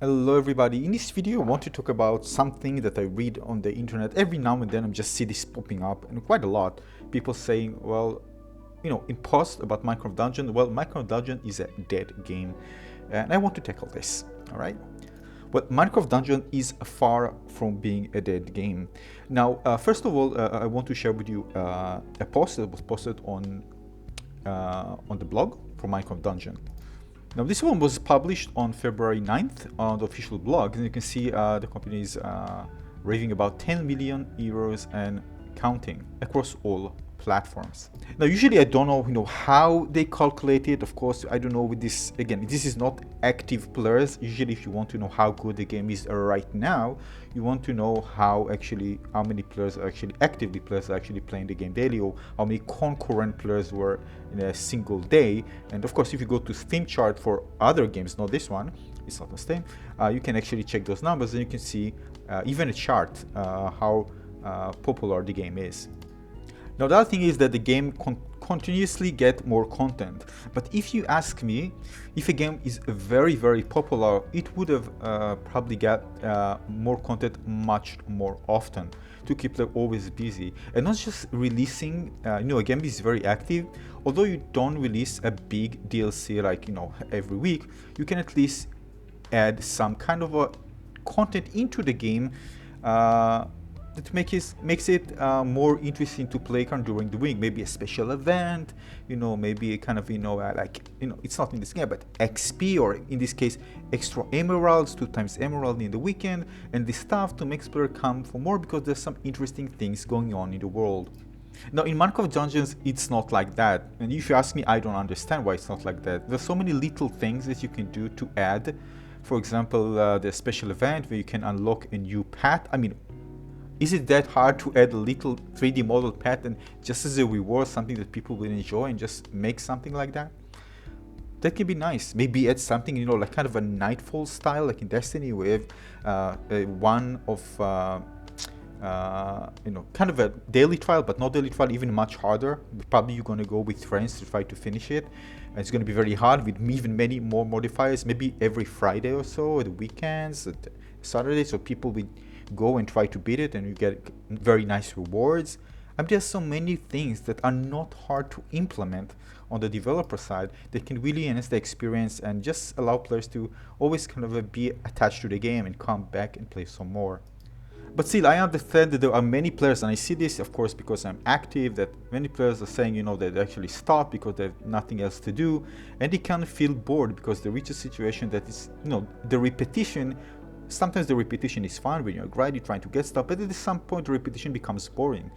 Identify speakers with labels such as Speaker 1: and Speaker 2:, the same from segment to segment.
Speaker 1: Hello everybody, in this video I want to talk about something that I read on the internet. Every now and then I just see this popping up, and quite a lot. People saying, well, in posts about Minecraft Dungeon, well, Minecraft Dungeon is a dead game. And I want to tackle this, alright? But Minecraft Dungeon is far from being a dead game. Now, first of all, I want to share with you a post that was posted on the blog for Minecraft Dungeon. Now, this one was published on February 9th on the official blog, and you can see the company is raising about 10 million euros and counting across all platforms. Now, usually I don't know, how they calculate it. Of course, I don't know with this. Again, this is not active players. Usually, if you want to know how good the game is right now, you want to know how many players are actually playing the game daily, or how many concurrent players were in a single day. And of course, if you go to Steam chart for other games, not this one, it's not the same, you can actually check those numbers, and you can see even a chart how popular the game is. Now, the other thing is that the game continuously get more content. But if you ask me, if a game is very, very popular, it would have probably get more content much more often to keep them always busy. And not just releasing, a game is very active. Although you don't release a big DLC like, every week, you can at least add some kind of a content into the game that makes it more interesting to play during the week. Maybe a special event, maybe a kind of, it's not in this game, but XP, or in this case, extra emeralds, 2x emerald in the weekend, and this stuff to make players come for more because there's some interesting things going on in the world. Now, in Minecraft Dungeons, it's not like that. And if you ask me, I don't understand why it's not like that. There's so many little things that you can do to add. For example, the special event where you can unlock a new path. I mean, is it that hard to add a little 3D model path and just as a reward, something that people will enjoy, and just make something like that? That can be nice. Maybe add something, like kind of a Nightfall style, like in Destiny, where you have one of, kind of a daily trial, but not daily trial, even much harder. Probably you're going to go with friends to try to finish it. And it's going to be very hard with even many more modifiers, maybe every Friday or so, at the weekends, at Saturday, so people will go and try to beat it, and you get very nice rewards. I mean, there's so many things that are not hard to implement on the developer side that can really enhance the experience and just allow players to always kind of be attached to the game and come back and play some more. But still, I understand that there are many players, and I see this, of course, because I'm active, that many players are saying, they actually stop because they have nothing else to do, and they kind of feel bored because they reach a situation that is, the repetition. Sometimes the repetition is fun when you're grinding, trying to get stuff, but at some point the repetition becomes boring.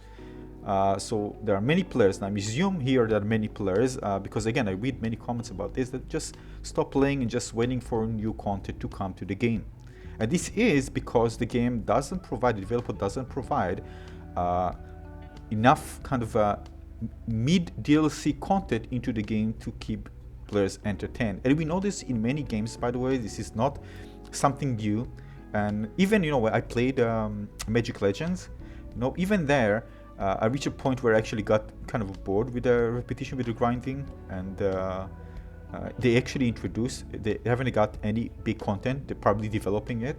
Speaker 1: So there are many players, and I assume here there are many players, because again, I read many comments about this, that just stop playing and just waiting for new content to come to the game. And this is because the game doesn't provide, the developer doesn't provide enough kind of mid DLC content into the game to keep players entertained. And we know this in many games, by the way. This is not something new. And even, when I played Magic Legends, even there, I reached a point where I actually got kind of bored with the repetition, with the grinding, and they actually they haven't got any big content. They're probably developing it.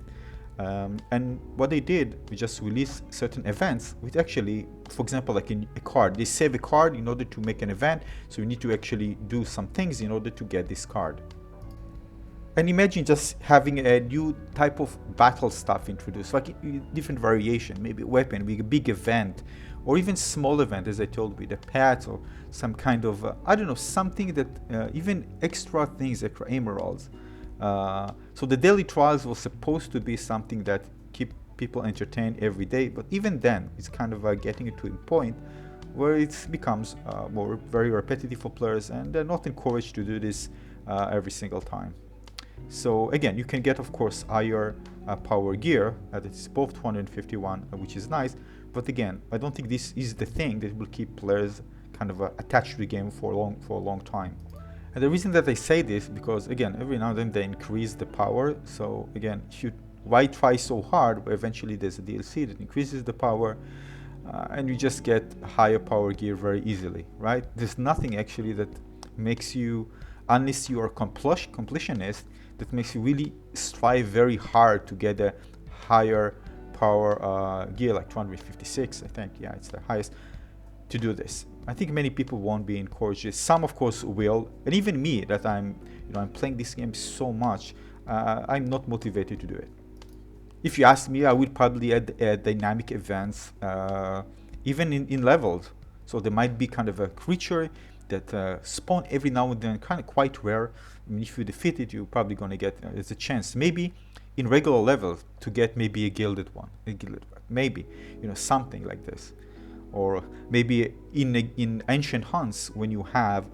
Speaker 1: And what they did, we just released certain events which actually, for example, like in a card, they save a card in order to make an event, so you need to actually do some things in order to get this card. And imagine just having a new type of battle stuff introduced, like different variation, maybe a weapon with a big event, or even small event, as I told, with a pet or some kind of, something that, even extra things, extra emeralds. So the daily trials was supposed to be something that keep people entertained every day, but even then, it's kind of getting it to a point where it becomes very repetitive for players, and they're not encouraged to do this every single time. So again, you can get, of course, higher power gear, it's both 251, which is nice, but again, I don't think this is the thing that will keep players kind of attached to the game for a long time. And the reason that I say this, because again, every now and then they increase the power, so again, why try so hard where eventually there's a DLC that increases the power, and you just get higher power gear very easily, right? There's nothing actually that makes you, unless you are completionist, that makes you really strive very hard to get a higher power gear, like 256, I think. Yeah, it's the highest to do this. I think many people won't be encouraged. Some, of course, will, and even me, that I'm playing this game so much, I'm not motivated to do it. If you ask me, I would probably add dynamic events, even in levels. So there might be kind of a creature that spawn every now and then, kind of quite rare. I mean, if you defeat it, you're probably going to get, there's a chance, maybe in regular levels, to get maybe a gilded one, maybe, something like this. Or maybe in ancient hunts, when you have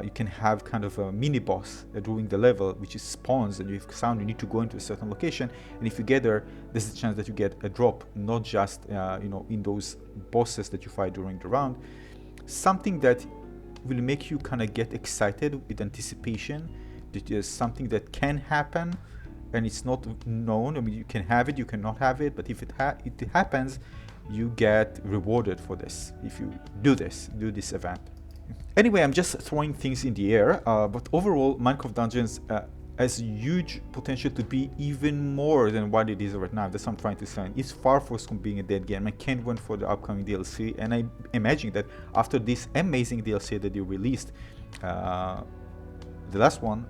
Speaker 1: you can have kind of a mini boss during the level, which is spawns, and if sound you need to go into a certain location, and if you get there, there's a chance that you get a drop, not just in those bosses that you fight during the round. Something that will make you kind of get excited with anticipation, that is something that can happen, and it's not known. I mean, you can have it, you cannot have it, but if it happens, you get rewarded for this if you do this event. Anyway, I'm just throwing things in the air, but overall, Minecraft Dungeons has huge potential to be even more than what it is right now. That's what I'm trying to say. It's far from being a dead game. I can't wait for the upcoming DLC, and I imagine that after this amazing DLC that they released, the last one,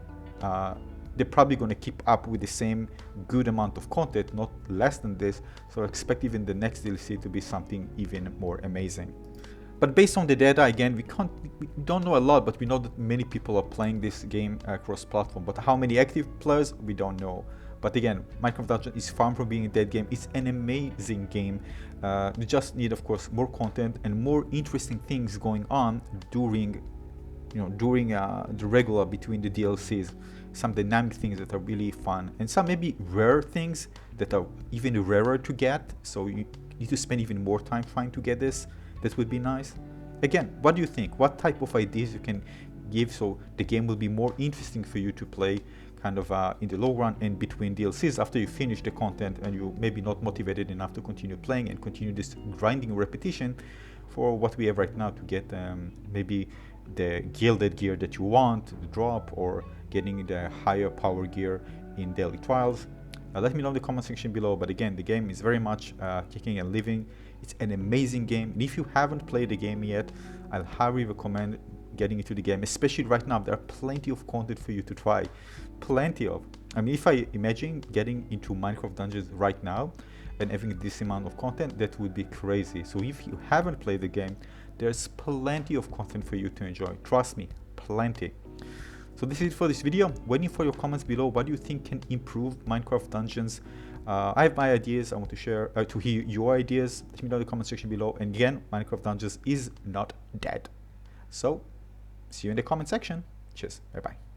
Speaker 1: they're probably going to keep up with the same good amount of content, not less than this. So I expect even the next DLC to be something even more amazing. But based on the data, again, we don't know a lot, but we know that many people are playing this game cross-platform. But how many active players, we don't know. But again, Minecraft Dungeon is far from being a dead game. It's an amazing game. You just need, of course, more content and more interesting things going on during the regular, between the DLCs. Some dynamic things that are really fun, and some maybe rare things that are even rarer to get. So you need to spend even more time trying to get this. That would be nice. Again, what do you think? What type of ideas you can give so the game will be more interesting for you to play kind of in the long run and between DLCs after you finish the content and you maybe not motivated enough to continue playing and continue this grinding repetition for what we have right now to get maybe the gilded gear that you want, the drop, or getting the higher power gear in daily trials. Let me know in the comment section below. But again, the game is very much kicking and living. It's an amazing game, and if you haven't played the game yet, I'll highly recommend getting into the game, especially right now. There are plenty of content for you to try, plenty of. I mean, if I imagine getting into Minecraft Dungeons right now and having this amount of content, that would be crazy. So if you haven't played the game, there's plenty of content for you to enjoy. Trust me, plenty. So this is it for this video. Waiting for your comments below. What do you think can improve Minecraft Dungeons? I have my ideas. I want to share, to hear your ideas. Let me know in the comment section below. And again, Minecraft Dungeons is not dead. So see you in the comment section. Cheers. Bye bye.